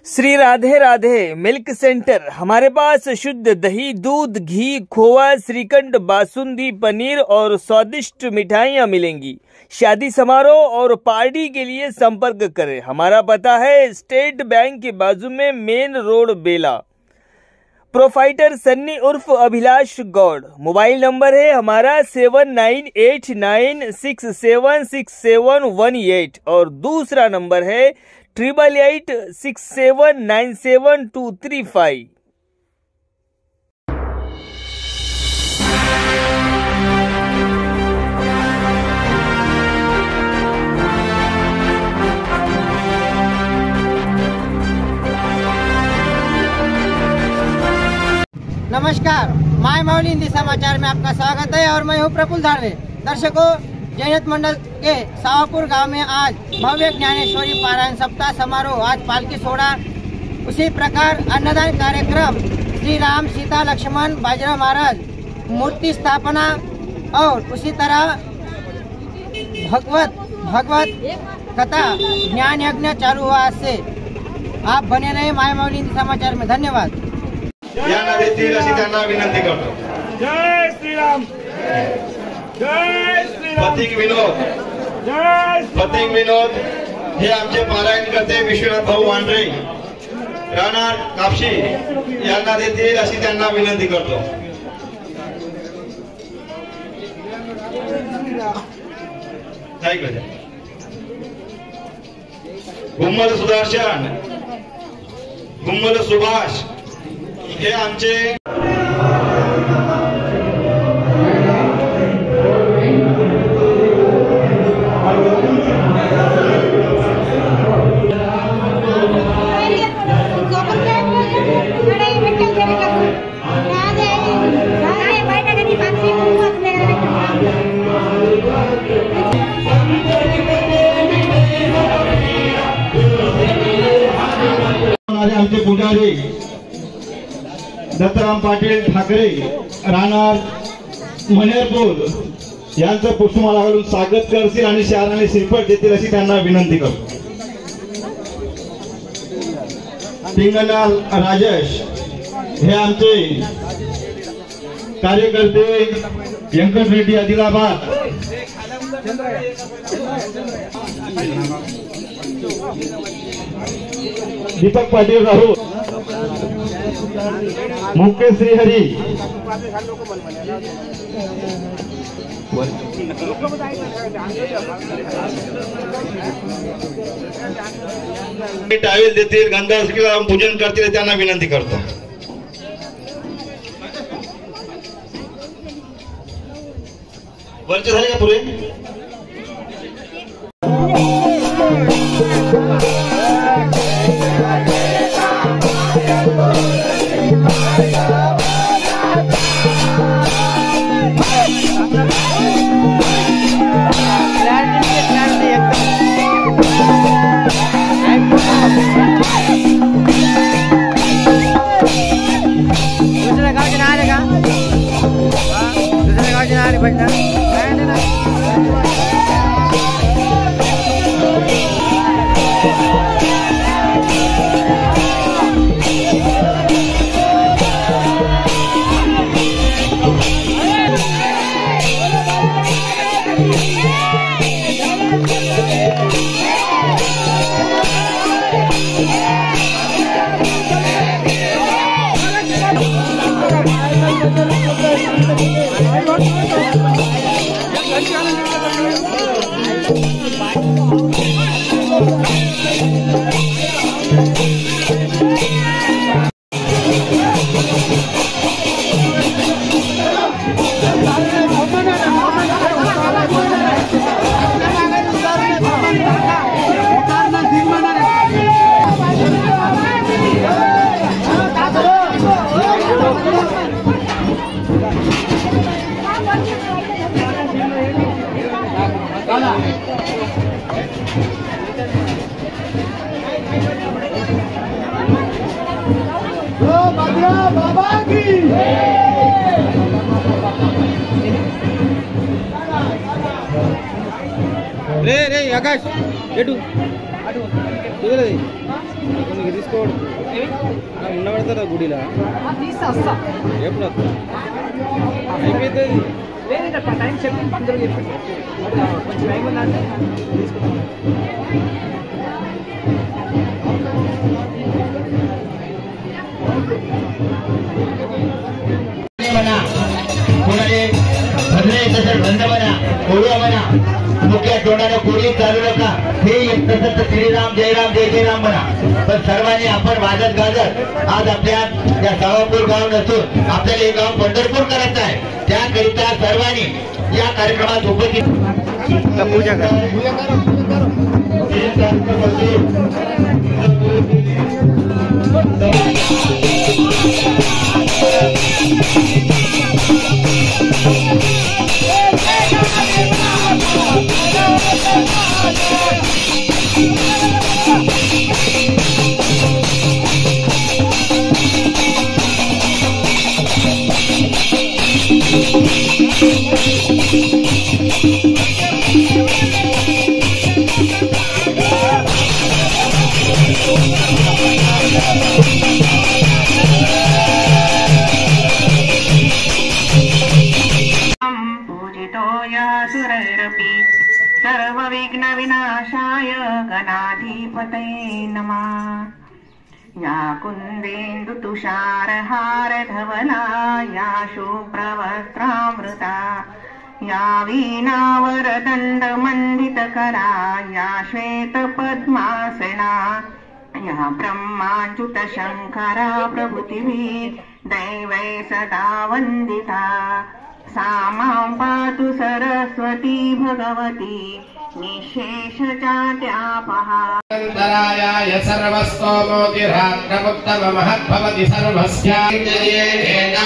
Shri Radhe Radhe milk centre. हमारे पास शुद्ध दही, दूध, घी, खोवा, श्रीखंड, बासुंदी, पनीर और स्वादिष्ट मिठाइयाँ मिलेंगी। शादी समारोह और पार्टी के लिए संपर्क करें। हमारा पता है स्टेट बैंक के बाजू में, मेन रोड, बेला। प्रोफाइटर सन्नी उर्फ अभिलाष गौड़। मोबाइल नंबर है हमारा 7989676718 और दूसरा नंबर है 8886797235। नमस्कार, माय माउली हिंदी समाचार में आपका स्वागत है और मैं हूँ प्रफुल्ल धारवे। दर्शकों, जैनत मंडल के सावापुर गांव में आज भव्य ज्ञानेश्वरी पारायण सप्ताह समारोह, आज पालकी सोड़ा, उसी प्रकार अन्नदान कार्यक्रम, श्री राम सीता लक्ष्मण बाजीराव महाराज मूर्ति स्थापना और उसी तरह भगवत कथा ज्ञान यज्ञ चालू हुआ। आज से आप बने रहे माय माउली हिंदी समाचार में। धन्यवाद। यांना देतील अशी त्यांना विनंती करतो। जय श्रीराम, जय श्रीराम। पथिक विनोद हे आमचे पारायण करते विश्वनाथ भाऊ वांड्रे राहणार कापशी यांना देतील अशी त्यांना विनंती करतो। गुम्मल सुदर्शन, गुम्मल सुभाष हे आमचे आमचे पुजारी दत्तराम पाटील ठाकरे राहणार मनेरपूर यांचं पुष्पमाला घालून स्वागत करतील आणि शहराने श्रीफळ देतील अशी त्यांना विनंती करतो। पिंगलाल राजेश हे आमचे कार्यकर्ते व्यंकट रेड्डी आदिलाबाद, दीपक पाटील राहुल, मुकेश श्रीहरी, टावेल देतील, गंधा पूजन करतील त्यांना विनंती करतो। वरचे झाले का पुरे? दूसरे गाँव जना रहेगा, दूसरे गाँव जना रहे भजना। रे रे आकाश एटू ఉన్నవాడతారా గుడిలా తీసుకొస్తా ఎప్పుడు అయిపోతుంది లేదు టైం చెప్పి అందరూ చెప్పండి కొంచెం టైం ఉందంటే తీసుకుంటాం मुख्य तोंडाने कोणी चालू नका हे तसंच श्रीराम जयराम जय जयराम म्हणा पण सर्वांनी आपण वाजत गाजत आज आपल्या या सावापूर गाव नसून आपल्याला हे गाव पंढरपूर करायचं आहे त्याकरिता सर्वांनी या कार्यक्रमात उपस्थित पूजा करा सर्व विघ्न विनाशाय गणाधिपते नमः। या कुंदेन्दु तुषार हार धवला या शुभ्रवस्त्रामृता या वीणावरदण्ड मंडित करा या श्वेत पद्मासना या ब्रह्माच्युत शंकरा प्रभृतिभिः दैवै सदा वन्दिता सा मां पातु सरस्वती भगवती निःशेषजात्यापहा। अन्तरायाय सर्वस्तोमोतिरात्रमुत्तम महद्भवति सर्वस्याञ्जयेन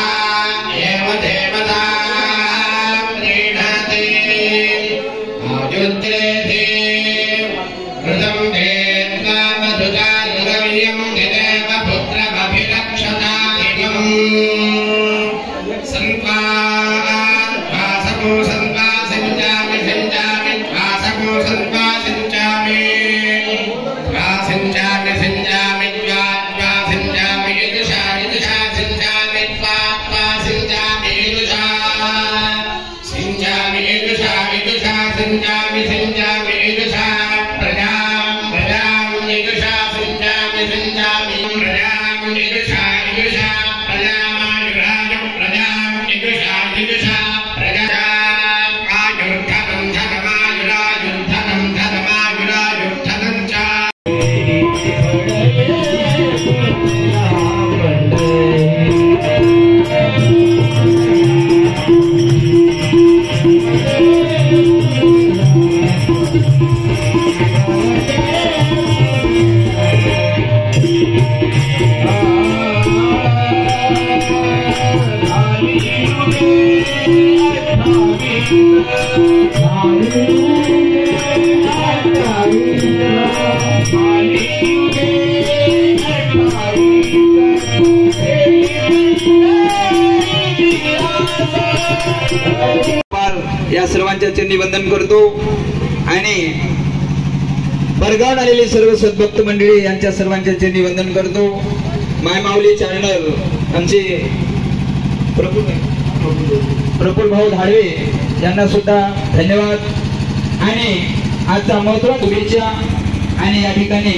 एव देवता प्रीणते आयुद्रेधे कृतं वेत्ता मधुजालव्यं देव पुत्रमभिरक्षता इदम् या सर्वांच्या चरणी वंदन करतो आणि परगाव आलेले सर्व सद्भक्त मंडळी यांच्या सर्वांच्या चरणी वंदन करतो। माय माऊली चॅनल आमचे प्रफुल्ल भाऊ धाडवे यांना सुद्धा धन्यवाद आणि आजचा महत्त्वाचा शुभेच्छा। आणि या ठिकाणी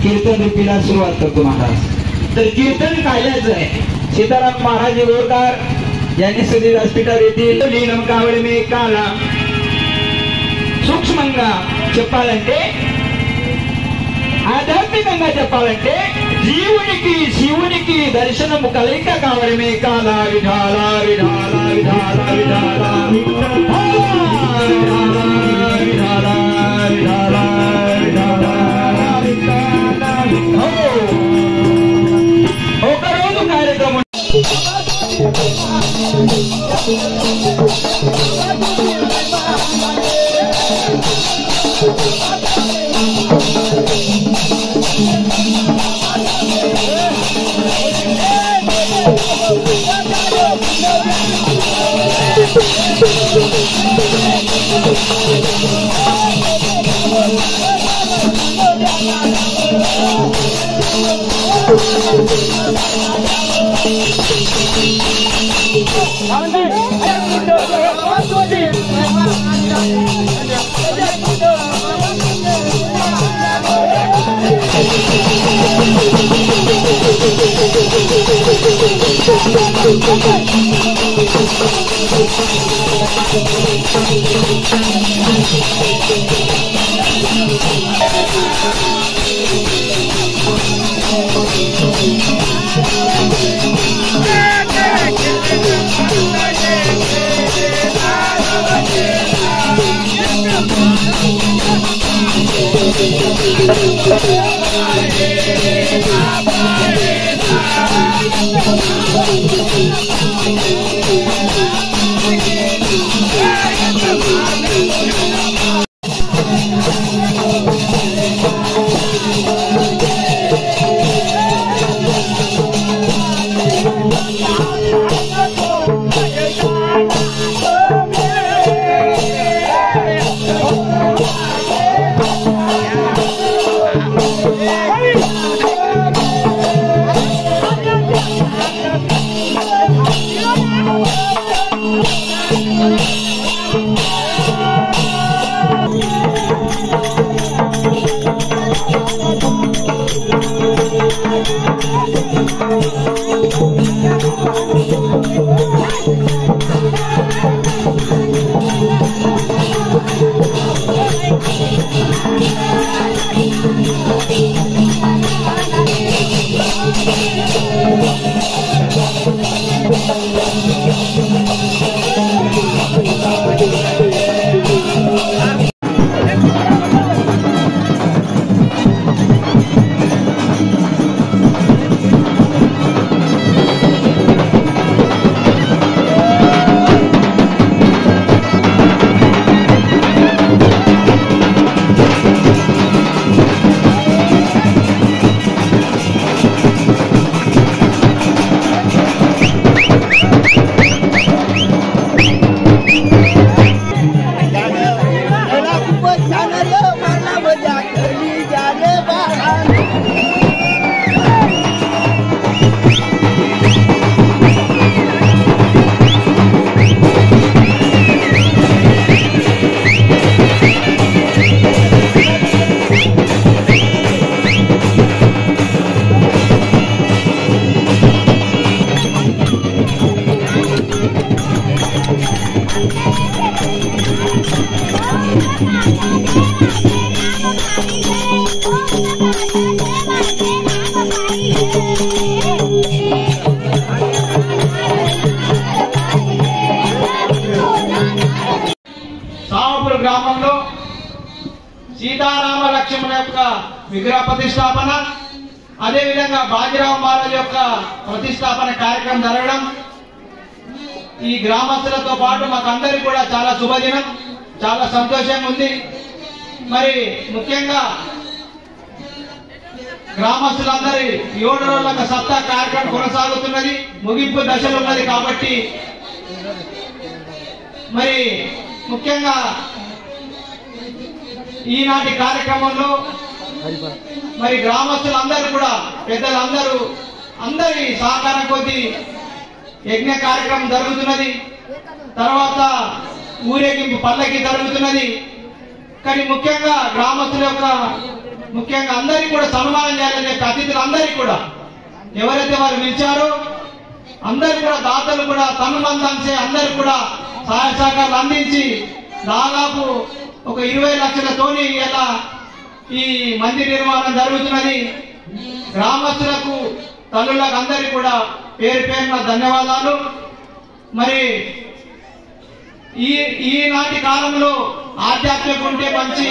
कीर्तन रूपीला सुरुवात करतो महाराज। तर कीर्तन कायल्याचं आहे सीताराम महाराज गोरकार यांनी सदी व्यासपीठावर येथील लीनम कावळे मे काला सूक्ष्मंगा చెప్పాలంటే ఆధ్యాత్మికంగా చెప్పాలంటే జీవునికి శివునికి దర్శనము కలయిక కావడమే కాలా విధాల విధాల విధాల విధాల విధాల విధాల విధాల విధాల ఒక రోజు కార్యక్రమం Thank you. సామపూర్ గ్రామంలో సీతారామ లక్ష్మణ యొక్క విగ్రహ ప్రతిష్టాపన, అదేవిధంగా బాజీరావు మహారాజ్ యొక్క ప్రతిష్టాపన కార్యక్రమం జరగడం ఈ గ్రామస్తులతో పాటు మాకందరికి కూడా చాలా శుభదినం, చాలా సంతోషంగా ఉంది. మరి ముఖ్యంగా గ్రామస్తులందరి 7 రోజుల సప్తాహ కార్యక్రమం కొనసాగుతున్నది, ముగింపు దశలో ఉన్నది. కాబట్టి మరి ముఖ్యంగా ఈనాటి కార్యక్రమంలో మరి గ్రామస్తులందరూ కూడా పెద్దలందరూ అందరి సహకారం కొద్ది యజ్ఞ కార్యక్రమం జరుగుతున్నది. తర్వాత ఊరేగింపు పల్లకి జరుగుతున్నది. కానీ ముఖ్యంగా గ్రామస్తుల యొక్క ముఖ్యంగా అందరికీ కూడా సన్మానం చేయాలని చెప్పి అతిథులందరికీ కూడా ఎవరైతే వారు పిలిచారో అందరు కూడా దాతలు కూడా తనుమందంచే అందరు కూడా సహాయ సహకారాలు అందించి దాదాపు ఒక 20 లక్షలతోని ఇలా ఈ మందిర నిర్మాణం జరుగుతున్నది. గ్రామస్తులకు తల్లులకు అందరికీ కూడా పేరు పేరున ధన్యవాదాలు. మరి ఈనాటి కాలంలో ఆధ్యాత్మిక ఉంటే మంచి,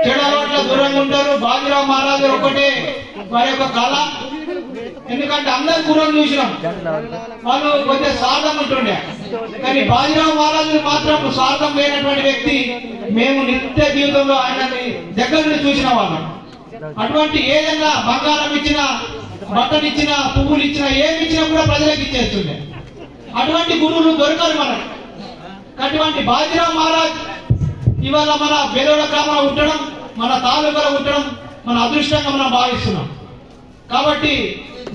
చెడలోట్ల దూరంగా ఉంటారు. బాజీరావు మహారాజు ఒకటే వారి యొక్క కళ. ఎందుకంటే అందరు గురువులు చూసినాం, వాళ్ళు కొద్దిగా స్వార్థం ఉంటుండే. కానీ బాజీరావు మహారాజు మాత్రం స్వార్థం లేనటువంటి వ్యక్తి. మేము నిత్య జీవితంలో ఆయనని దగ్గర నుండి చూసిన వాళ్ళం. అటువంటి ఏదైనా బంగారం ఇచ్చినా, బట్టలు ఇచ్చినా, పువ్వులు ఇచ్చినా, ఏమి ఇచ్చినా కూడా ప్రజలకు ఇచ్చేస్తుండే. అటువంటి గురువులు దొరకరు మనకు. అటువంటి బాజీరావు మహారాజ్ ఇవాళ మన బెలోడ గ్రామంలో ఉండడం, మన తాలూకాలో ఉండడం మన అదృష్టంగా మనం భావిస్తున్నాం. కాబట్టి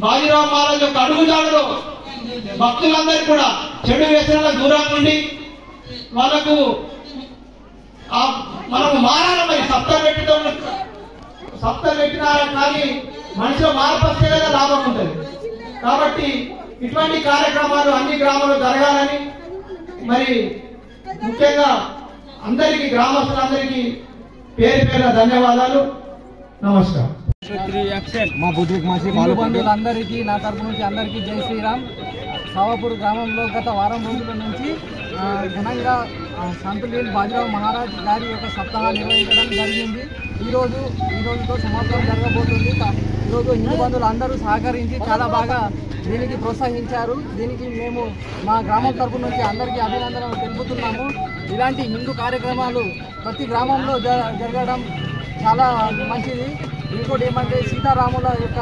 బాజీరావు మహారాజ్ యొక్క అడుగుజాడలో భక్తులందరూ కూడా చెడు వ్యసనాలకు దూరంగా ఉండి వాళ్ళకు మనము మారాలి. మరి సప్తాలు పెట్టినా కానీ మనిషిలో మార్పు వస్తే కదా లాభం ఉంటుంది. కాబట్టి ఇటువంటి కార్యక్రమాలు అన్ని గ్రామాల్లో జరగాలని మరి ముఖ్యంగా అందరికీ గ్రామస్తులందరికీ పేరు పేరు ధన్యవాదాలు. నమస్కారం. హిందూ బంధువులందరికీ నా తరపు నుంచి అందరికీ జై శ్రీరామ్. సావాపూర్ గ్రామంలో గత వారం రోజుల నుంచి ఘనంగా సంతులీన్ బాజీరావు మహారాజ్ గారి యొక్క సప్తాహాన్ని నిర్వహించడం జరిగింది. ఈరోజుతో సమాప్తం జరగబోతుంది. ఈరోజు హిందూ బంధువులు అందరూ సహకరించి చాలా బాగా దీనికి ప్రోత్సహించారు. దీనికి మేము మా గ్రామం తరపు నుంచి అందరికీ అభినందనలు తెలుపుతున్నాము. ఇలాంటి హిందూ కార్యక్రమాలు ప్రతి గ్రామంలో జరగడం చాలా మంచిది. ఇంకోటి ఏమంటే సీతారాముల యొక్క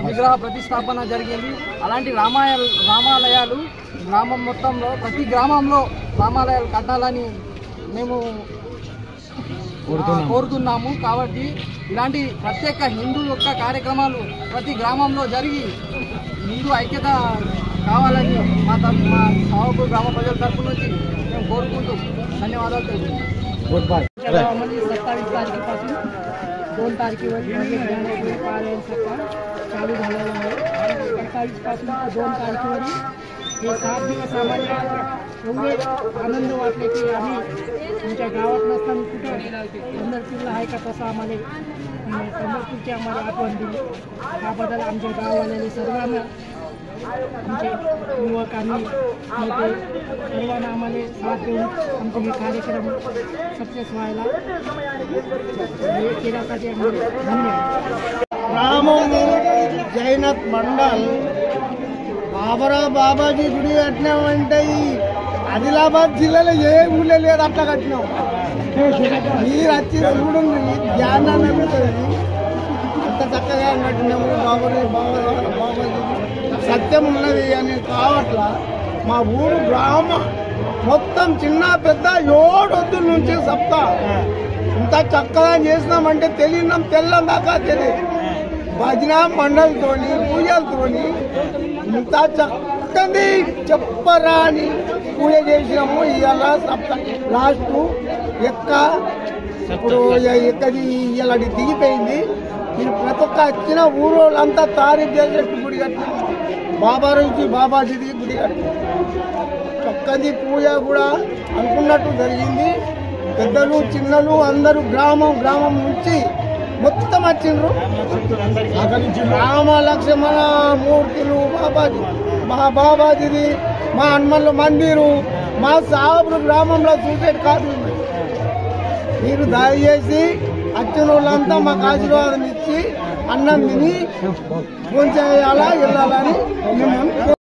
విగ్రహ ప్రతిష్టాపన జరిగింది. అలాంటి రామాలయాలు గ్రామం మొత్తంలో ప్రతి గ్రామంలో రామాలయాలు కట్టాలని మేము కోరుతున్నాము. కాబట్టి ఇలాంటి ప్రత్యేక హిందూ యొక్క కార్యక్రమాలు ప్రతి గ్రామంలో జరిగి హిందూ ఐక్యత కావాలని మా సావాపూర్ గ్రామ ప్రజల తరపు నుంచి మేము కోరుకుంటూ ధన్यवाद. 27 तारखेपासून 2 तारखेवर पारायण सप्ताह चालू झालेला आहे. 28 पासून 2 तारखेवर हे 7 दिवस आम्हाला एवढे आनंद वाटले की आम्ही तुमच्या गावात नसताना कुठं पंढरपूरला आहे का तसं आम्हाला पंढरपूरची आम्हाला आठवण दिली. त्याबद्दल आमच्या गाववाल्याने सर्वांना आमचे युवकांनी नेते सर्वांना आम्हाला साथ देऊन आमचे हे कार्यक्रम सक्सेस व्हायला हे केल्यासाठी आम्हाला धन्यवाद. గ్రామము జైనత్ మండల్ బాబాజీ గుడి కట్టినామంటే ఈ ఆదిలాబాద్ జిల్లాలో ఏ ఊళ్ళో లేదు అట్లా కట్టినాం. మీరు వచ్చి చూడండి ధ్యానాన్ని పెడుతుంది అంత చక్కగా కట్టినాము. బాబాజీ సత్యం ఉన్నది అని కావట్లా మా ఊరు గ్రామం మొత్తం చిన్న పెద్ద 7 వద్దుల నుంచి సప్తా ఇంత చక్కగా చేసినామంటే తెలియడం తెల్లం దాకా తెలియదు. భజన మండలితోని పూజలతోని ఇంత చక్కది చెప్పరాని పూజ చేసినాము. ఇవాళ సప్తా లాస్ట్ ఇప్పుడు ఎక్కడి ఇవాళ దిగిపోయింది. మీరు ప్రతి ఒక్క వచ్చిన ఊరోళ్ళంతా తారీఫ్ చేసేట్టు గుడి కట్టినాము. బాబాజీది గుడి కట్టినాము. చక్కది పూజ కూడా అనుకున్నట్టు జరిగింది. పెద్దలు చిన్నలు అందరూ గ్రామం నుంచి మొత్తం వచ్చిండ్రు. రామ లక్ష్మణ మూర్తులు బాబాజీది మా హనుమన్ల మందిరు మా సావపూర్ గ్రామంలో చూసేది కాదు. మీరు దయచేసి వచ్చిన వాళ్ళంతా మాకు ఆశీర్వాదం ఇచ్చి అన్నం తిని భోంచేయాలా వెళ్ళాలని మేము